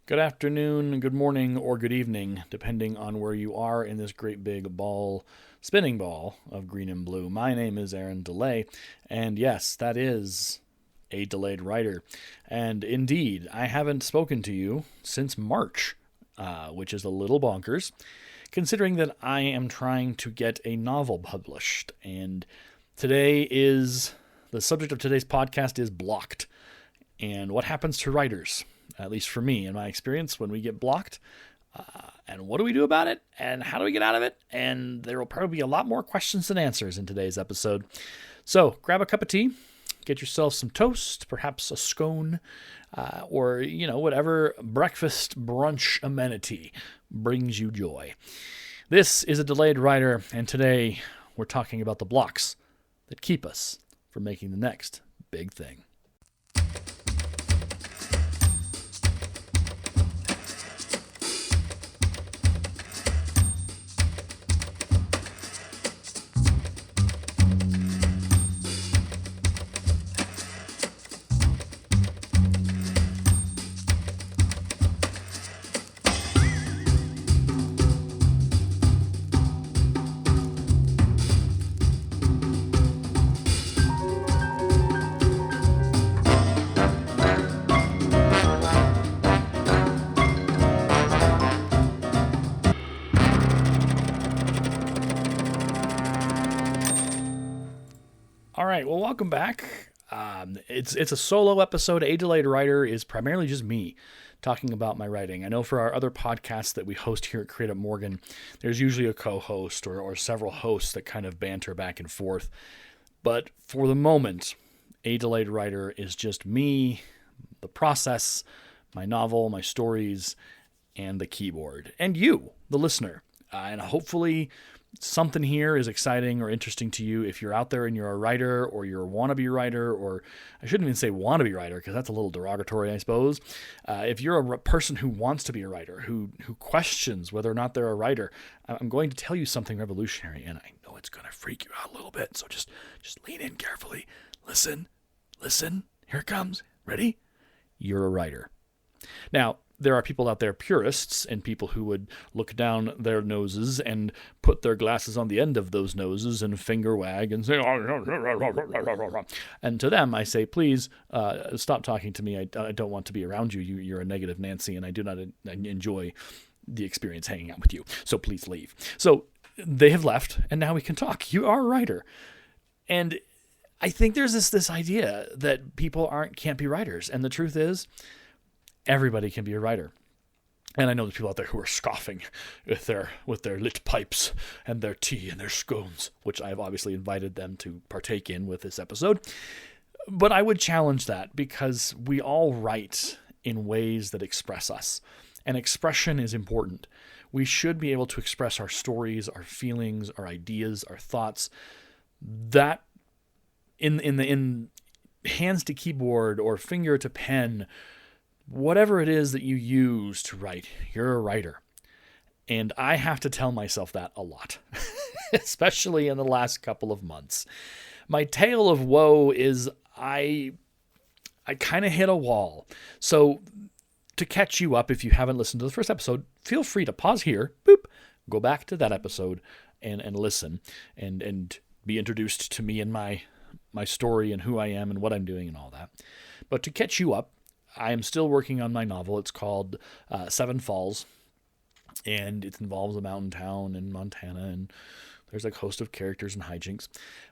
Good afternoon, good morning, or good evening, depending on where you are in this great big spinning ball of green and blue. My name is Aaron DeLay, and yes, that is a delayed writer. And indeed, I haven't spoken to you since March, which is a little bonkers, considering that I am trying to get a novel published. And the subject of today's podcast is blocked. And what happens to writers? At least for me, in my experience, when we get blocked, and what do we do about it, and how do we get out of it? And there will probably be a lot more questions than answers in today's episode. So grab a cup of tea, get yourself some toast, perhaps a scone, or whatever breakfast brunch amenity brings you joy. This is a delayed writer, and today we're talking about the blocks that keep us from making the next big thing. All right, well, welcome back. It's a solo episode. A Delayed Writer is primarily just me talking about my writing. I know for our other podcasts that we host here at Create Up Morgan, there's usually a co-host or several hosts that kind of banter back and forth. But for the moment, A Delayed Writer is just me, the process, my novel, my stories, and the keyboard. And you, the listener. And hopefully something here is exciting or interesting to you if you're out there and you're a writer or you're a wannabe writer, or I shouldn't even say wannabe writer because that's a little derogatory, I suppose. If you're a person who wants to be a writer, who questions whether or not they're a writer, I'm going to tell you something revolutionary, and I know it's going to freak you out a little bit, so just lean in carefully. Listen, here it comes. Ready? You're a writer. Now, there are people out there, purists, and people who would look down their noses and put their glasses on the end of those noses and finger wag and say, and to them I say, please stop talking to me. I don't want to be around you. You're a negative Nancy, and I do not enjoy the experience hanging out with you. So please leave. So they have left, and now we can talk. You are a writer. And I think there's this idea that people can't be writers. And the truth is, everybody can be a writer. And I know there's people out there who are scoffing with their lit pipes and their tea and their scones, which I have obviously invited them to partake in with this episode. But I would challenge that because we all write in ways that express us. And expression is important. We should be able to express our stories, our feelings, our ideas, our thoughts. That in hands to keyboard or finger to pen, whatever it is that you use to write, you're a writer. And I have to tell myself that a lot, especially in the last couple of months. My tale of woe is I kind of hit a wall. So to catch you up, if you haven't listened to the first episode, feel free to pause here, go back to that episode and listen and be introduced to me and my story and who I am and what I'm doing and all that. But to catch you up, I am still working on my novel. It's called Seven Falls, and it involves a mountain town in Montana, and there's a host of characters and hijinks.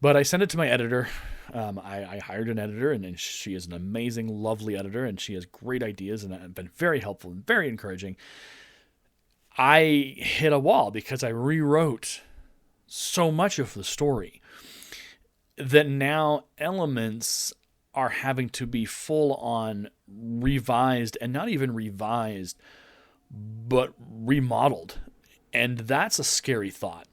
But I sent it to my editor. I hired an editor, and she is an amazing, lovely editor, and she has great ideas, and have been very helpful and very encouraging. I hit a wall because I rewrote so much of the story that now elements are having to be full on revised, and not even revised, but remodeled. And that's a scary thought,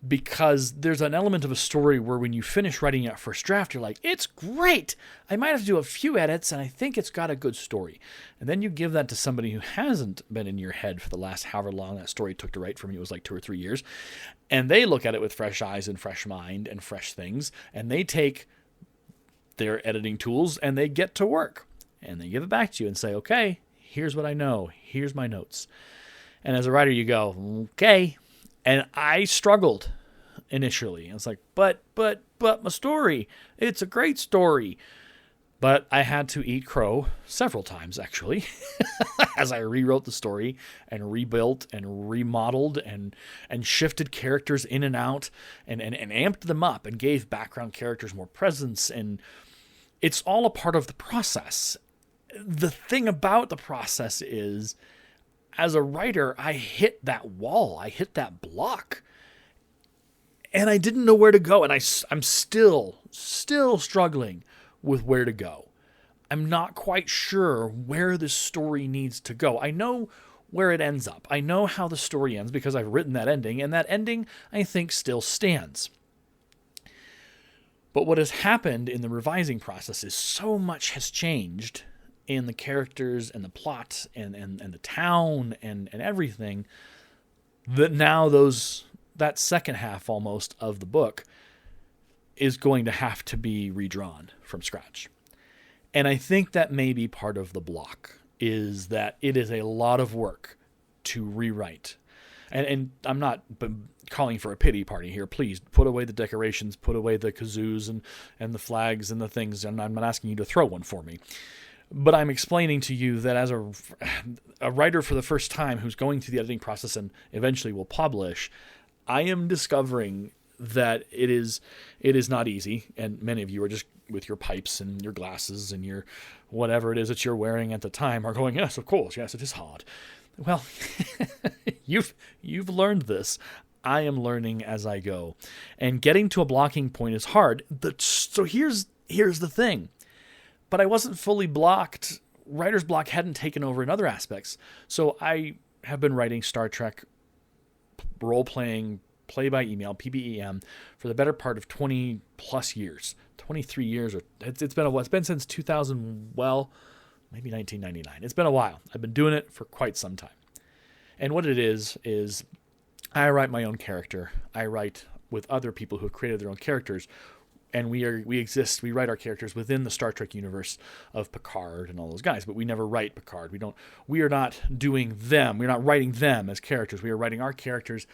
because there's an element of a story where when you finish writing that first draft, you're like, it's great. I might have to do a few edits, and I think it's got a good story. And then you give that to somebody who hasn't been in your head for the last however long that story took to write for me. It was like 2 or 3 years. And they look at it with fresh eyes and fresh mind and fresh things, and they take their editing tools and they get to work. And they give it back to you and say, okay, Here's what I know. Here's my notes. And as a writer, you go, okay. And I struggled initially. I was like, but my story, it's a great story. But I had to eat crow several times, actually, as I rewrote the story and rebuilt and remodeled and shifted characters in and out and amped them up and gave background characters more presence. And it's all a part of the process. The thing about the process is, as a writer, I hit that wall. I hit that block. And I didn't know where to go. And I'm still struggling with where to go. I'm not quite sure where this story needs to go. I know where it ends up. I know how the story ends because I've written that ending, and that ending, I think, still stands. But what has happened in the revising process is so much has changed in the characters and the plot and the town and everything that now that second half almost of the book is going to have to be redrawn from scratch. And I think that may be part of the block, is that it is a lot of work to rewrite. And I'm not calling for a pity party here. Please put away the decorations, put away the kazoos and the flags and the things. And I'm not asking you to throw one for me. But I'm explaining to you that as a writer for the first time who's going through the editing process and eventually will publish, I am discovering that it is not easy, and many of you are just with your pipes and your glasses and your whatever it is that you're wearing at the time are going, yes, of course, yes, it is hard. Well, you've learned this. I am learning as I go, and getting to a blocking point is hard. So here's the thing. But I wasn't fully blocked. Writer's block hadn't taken over in other aspects. So I have been writing Star Trek role-playing, play-by-email, PBEM, for the better part of 20 plus years. 23 years, or it's been since 2000, well, maybe 1999. It's been a while. I've been doing it for quite some time. And what it is I write my own character. I write with other people who have created their own characters. And we write our characters within the Star Trek universe of Picard and all those guys, but we never write Picard. We are not doing them. We're not writing them as characters. We are writing our characters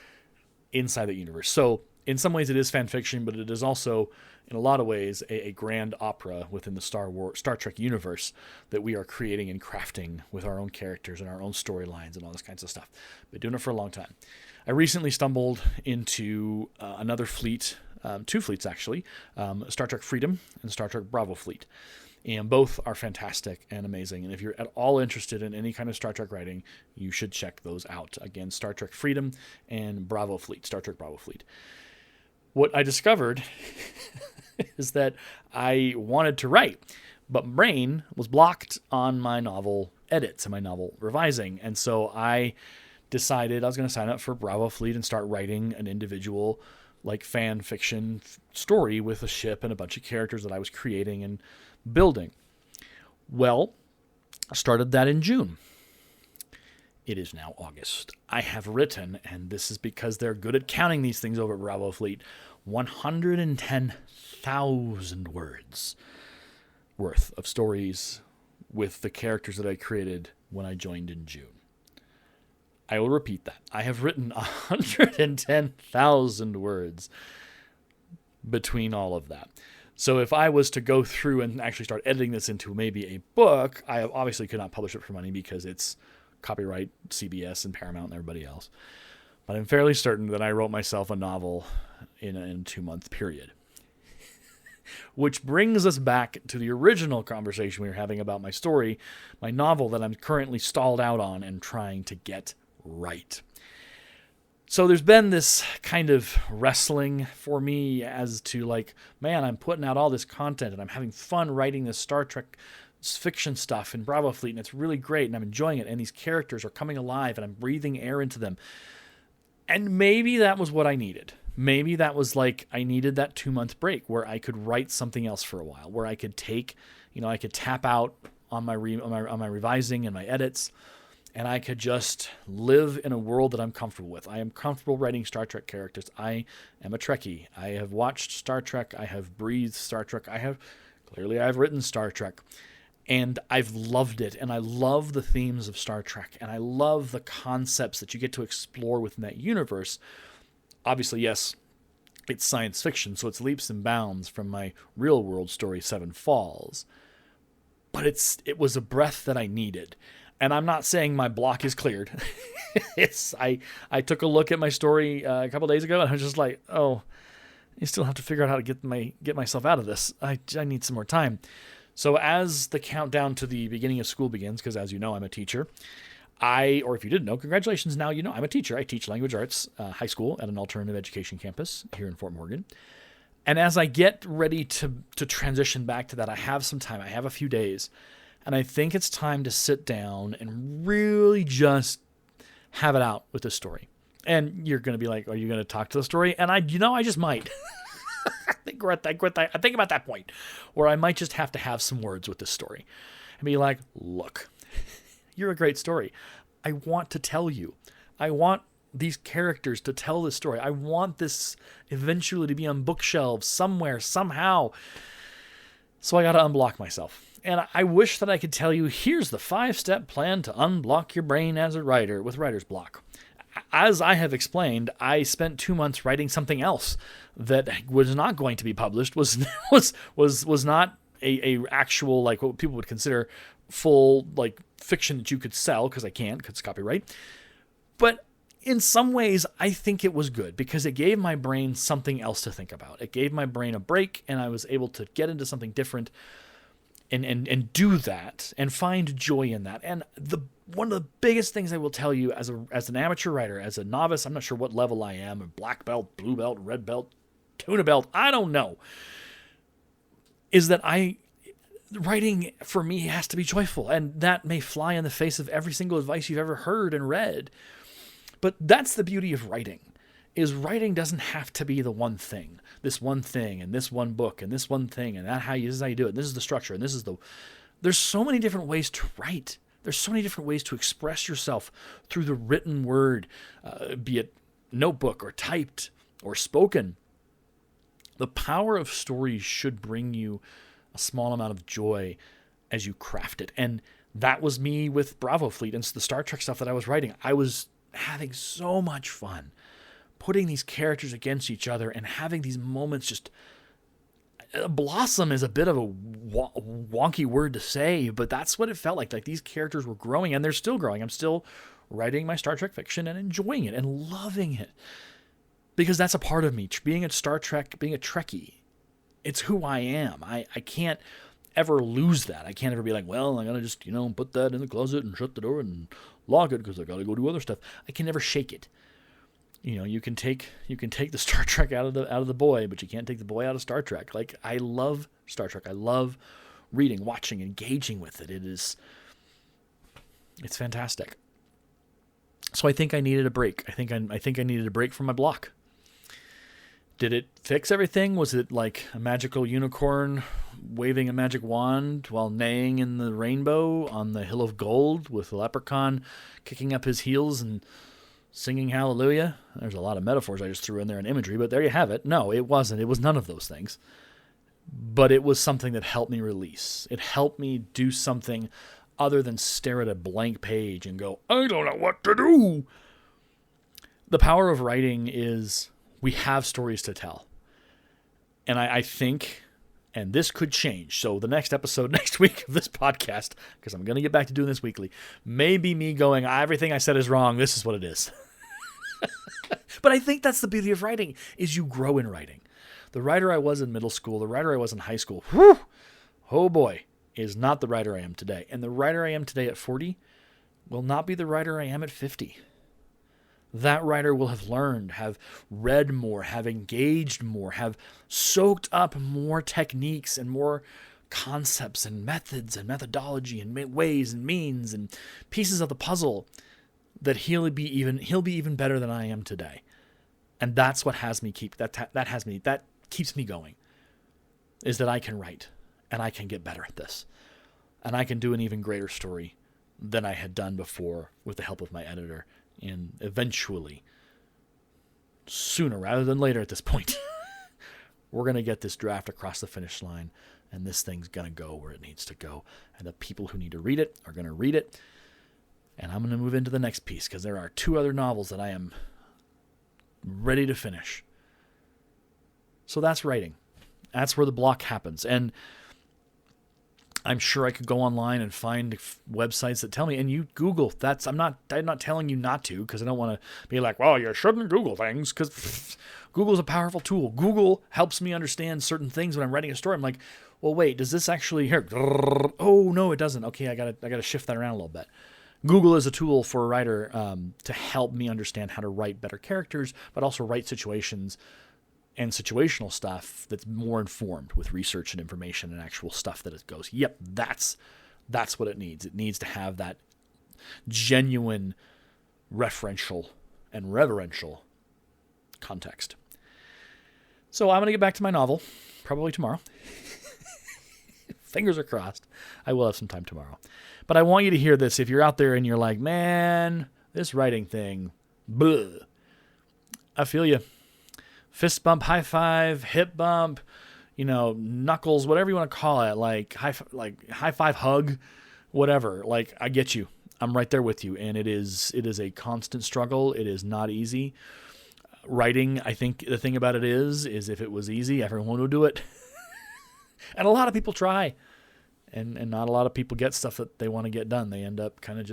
inside that universe. So in some ways it is fan fiction, but it is also, in a lot of ways, a grand opera within the Star Trek universe that we are creating and crafting with our own characters and our own storylines and all this kinds of stuff. Been doing it for a long time. I recently stumbled into another fleet, two fleets actually, Star Trek Freedom and Star Trek Bravo fleet. And both are fantastic and amazing. And if you're at all interested in any kind of Star Trek writing, you should check those out. Again, Star Trek Freedom and Bravo fleet, Star Trek Bravo fleet. What I discovered is that I wanted to write, but my brain was blocked on my novel edits and my novel revising. And so I decided I was going to sign up for Bravo fleet and start writing an individual like fan fiction story with a ship and a bunch of characters that I was creating and building. Well, I started that in June. It is now August. I have written, and this is because they're good at counting these things over at Bravo Fleet, 110,000 words worth of stories with the characters that I created when I joined in June. I will repeat that. I have written 110,000 words between all of that. So if I was to go through and actually start editing this into maybe a book, I obviously could not publish it for money because it's copyright CBS and Paramount and everybody else. But I'm fairly certain that I wrote myself a novel in a 2-month period. Which brings us back to the original conversation we were having about my story, my novel that I'm currently stalled out on and trying to get right. So there's been this kind of wrestling for me as to like, man, I'm putting out all this content and I'm having fun writing this Star Trek fiction stuff in Bravo Fleet, and it's really great and I'm enjoying it, and these characters are coming alive and I'm breathing air into them. And maybe that was what I needed. Maybe that was like I needed that 2-month break where I could write something else for a while, where I could take, I could tap out on my revising and my edits, and I could just live in a world that I'm comfortable with. I am comfortable writing Star Trek characters. I am a Trekkie. I have watched Star Trek. I have breathed Star Trek. I've written Star Trek. And I've loved it, and I love the themes of Star Trek, and I love the concepts that you get to explore within that universe. Obviously, yes, it's science fiction, so it's leaps and bounds from my real-world story, Seven Falls. But it was a breath that I needed. And I'm not saying my block is cleared. I took a look at my story a couple days ago, and I was just like, oh, I still have to figure out how to get myself out of this. I need some more time. So as the countdown to the beginning of school begins, because as you know, I'm a teacher, or if you didn't know, congratulations, now you know I'm a teacher. I teach language arts high school at an alternative education campus here in Fort Morgan. And as I get ready to transition back to that, I have some time. I have a few days. And I think it's time to sit down and really just have it out with this story. And you're going to be like, are you going to talk to the story? And I just might. I think I think about that point where I might just have to have some words with this story and be like, look, you're a great story. I want to tell you. I want these characters to tell this story. I want this eventually to be on bookshelves somewhere, somehow. So I got to unblock myself. And I wish that I could tell you, here's the 5-step plan to unblock your brain as a writer with writer's block. As I have explained, I spent 2 months writing something else that was not going to be published, was not a actual, like, what people would consider full, like, fiction that you could sell, because I can't, because it's copyright. But in some ways, I think it was good, because it gave my brain something else to think about. It gave my brain a break, and I was able to get into something different and do that and find joy in that. And one of the biggest things I will tell you as an amateur writer, as a novice, I'm not sure what level I am, a black belt, blue belt, red belt, tuna belt, I don't know, is that writing for me has to be joyful. And that may fly in the face of every single advice you've ever heard and read. But that's the beauty of writing, is writing doesn't have to be the one thing, this one thing, and this one book, and this one thing, and this is how you do it, and this is the structure, and there's so many different ways to write. There's so many different ways to express yourself through the written word, be it notebook or typed or spoken. The power of stories should bring you a small amount of joy as you craft it. And that was me with Bravo Fleet and the Star Trek stuff that I was writing. I was having so much fun putting these characters against each other and having these moments just blossom is a bit of a wonky word to say, but that's what it felt like. Like, these characters were growing, and they're still growing. I'm still writing my Star Trek fiction and enjoying it and loving it, because that's a part of me. Being a Star Trek, being a Trekkie, it's who I am. I can't ever lose that. I can't ever be like, well, I'm going to just, put that in the closet and shut the door and lock it because I got to go do other stuff. I can never shake it. You can take the Star Trek out of the boy, but you can't take the boy out of Star Trek. Like, I love Star Trek. I love reading, watching, engaging with it. It's fantastic. So I think I needed a break. I think I needed a break from my block. Did it fix everything? Was it like a magical unicorn waving a magic wand while neighing in the rainbow on the hill of gold with a leprechaun kicking up his heels and singing hallelujah? There's a lot of metaphors I just threw in there and imagery, but there you have it. No, it wasn't. It was none of those things. But it was something that helped me release. It helped me do something other than stare at a blank page and go, I don't know what to do. The power of writing is we have stories to tell. And I think, and this could change, so the next episode next week of this podcast, because I'm going to get back to doing this weekly, may be me going, everything I said is wrong, this is what it is. But I think that's the beauty of writing, is you grow in writing. The writer I was in middle school, the writer I was in high school, oh boy, is not the writer I am today. And the writer I am today at 40 will not be the writer I am at 50. That writer will have learned, have read more, have engaged more, have soaked up more techniques and more concepts and methods and methodology and ways and means and pieces of the puzzle, that he'll be even better than I am today. And that's what has me that keeps me going, is that I can write and I can get better at this and I can do an even greater story than I had done before with the help of my editor. And eventually, sooner rather than later at this point, we're going to get this draft across the finish line and this thing's going to go where it needs to go. And the people who need to read it are going to read it. And I'm going to move into the next piece because there are 2 other novels that I am ready to finish. So that's writing. That's where the block happens. And I'm sure I could go online and find websites that tell me, and you Google. I'm not telling you not to, because I don't want to be like, well, you shouldn't Google things, because Google is a powerful tool. Google helps me understand certain things when I'm writing a story. I'm like, well, wait, does this actually here? Oh no, it doesn't. Okay, I gotta shift that around a little bit. Google is a tool for a writer to help me understand how to write better characters, but also write situations and situational stuff that's more informed with research and information and actual stuff that it goes, yep, that's what it needs. It needs to have that genuine referential and reverential context. So I'm going to get back to my novel, probably tomorrow. Fingers are crossed. I will have some time tomorrow. But I want you to hear this. If you're out there and you're like, man, this writing thing, bleh. I feel you. Fist bump, high five, hip bump, knuckles, whatever you want to call it, like high five, hug, whatever. Like, I get you. I'm right there with you. And it is a constant struggle. It is not easy. Writing, I think the thing about it is if it was easy, everyone would do it. And a lot of people try. And not a lot of people get stuff that they want to get done. They end up kind of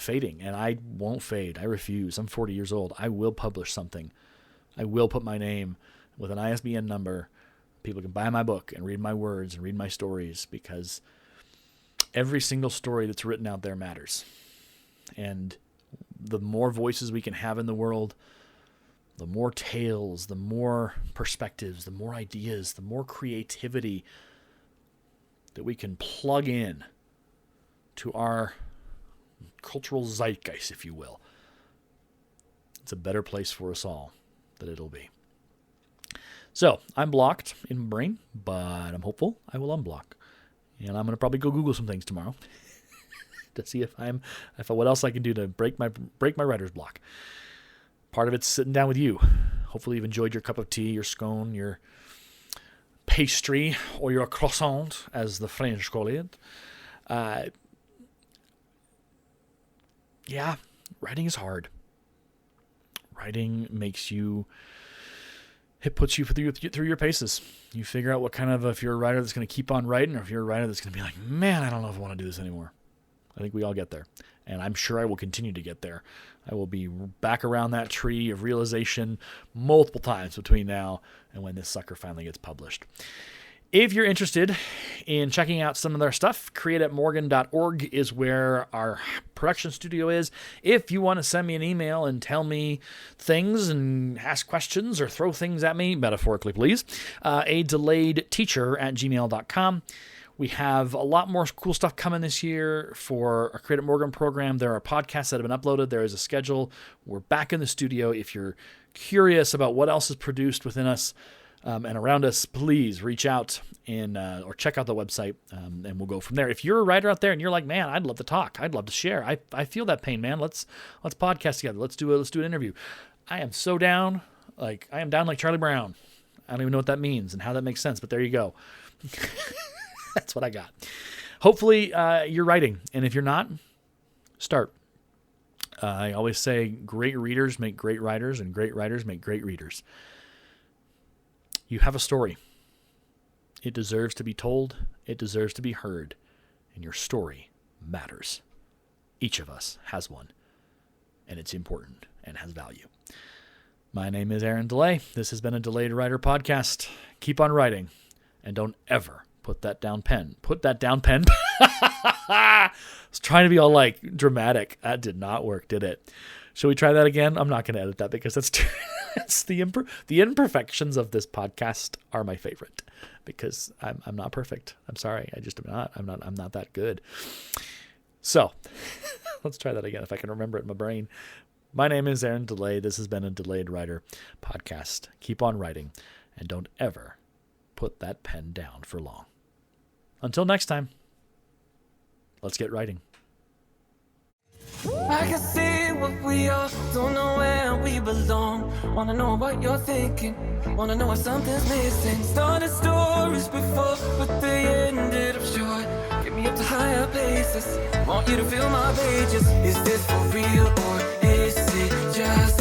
fading. And I won't fade. I refuse. I'm 40 years old. I will publish something. I will put my name with an ISBN number. People can buy my book and read my words and read my stories, because every single story that's written out there matters. And the more voices we can have in the world, the more tales, the more perspectives, the more ideas, the more creativity that we can plug in to our cultural zeitgeist, if you will. It's a better place for us all that it'll be. So I'm blocked in my brain, but I'm hopeful I will unblock. And I'm going to probably go Google some things tomorrow to see if what else I can do to break my writer's block. Part of it's sitting down with you. Hopefully you've enjoyed your cup of tea, your scone, your pastry, or your croissant, as the French call it. Yeah, writing is hard. Writing it puts you through your paces. You figure out what kind of, if you're a writer that's going to keep on writing, or if you're a writer that's going to be like, man, I don't know if I want to do this anymore. I think we all get there. And I'm sure I will continue to get there. I will be back around that tree of realization multiple times between now and when this sucker finally gets published. If you're interested in checking out some of their stuff, createatmorgan.org is where our production studio is. If you want to send me an email and tell me things and ask questions or throw things at me, metaphorically please, a delayedteacher@gmail.com. We have a lot more cool stuff coming this year for our Create at Morgan program. There are podcasts that have been uploaded. There is a schedule. We're back in the studio. If you're curious about what else is produced within us and around us, please reach out and or check out the website, and we'll go from there. If you're a writer out there and you're like, man, I'd love to talk. I'd love to share. I feel that pain, man. Let's podcast together. Let's do an interview. I am so down. I am down like Charlie Brown. I don't even know what that means and how that makes sense, but there you go. That's what I got. Hopefully you're writing. And if you're not, start. I always say great readers make great writers, and great writers make great readers. You have a story. It deserves to be told. It deserves to be heard. And your story matters. Each of us has one. And it's important and has value. My name is Aaron DeLay. This has been a Delayed Writer podcast. Keep on writing. And don't ever put that down pen. Put that down pen. I was trying to be all dramatic. That did not work, did it? Should we try that again? I'm not going to edit that because that's the imperfections of this podcast are my favorite, because I'm not perfect. I'm sorry. I just am not. I'm not that good. So let's try that again if I can remember it in my brain. My name is Aaron DeLay. This has been a Delayed Writer podcast. Keep on writing, and don't ever put that pen down for long. Until next time, let's get writing. I can see what we are, don't know where we belong. Wanna know what you're thinking, wanna know if something's missing. Started stories before, but they ended up short. Get me up to higher places, want you to fill my pages. Is this for real or is it just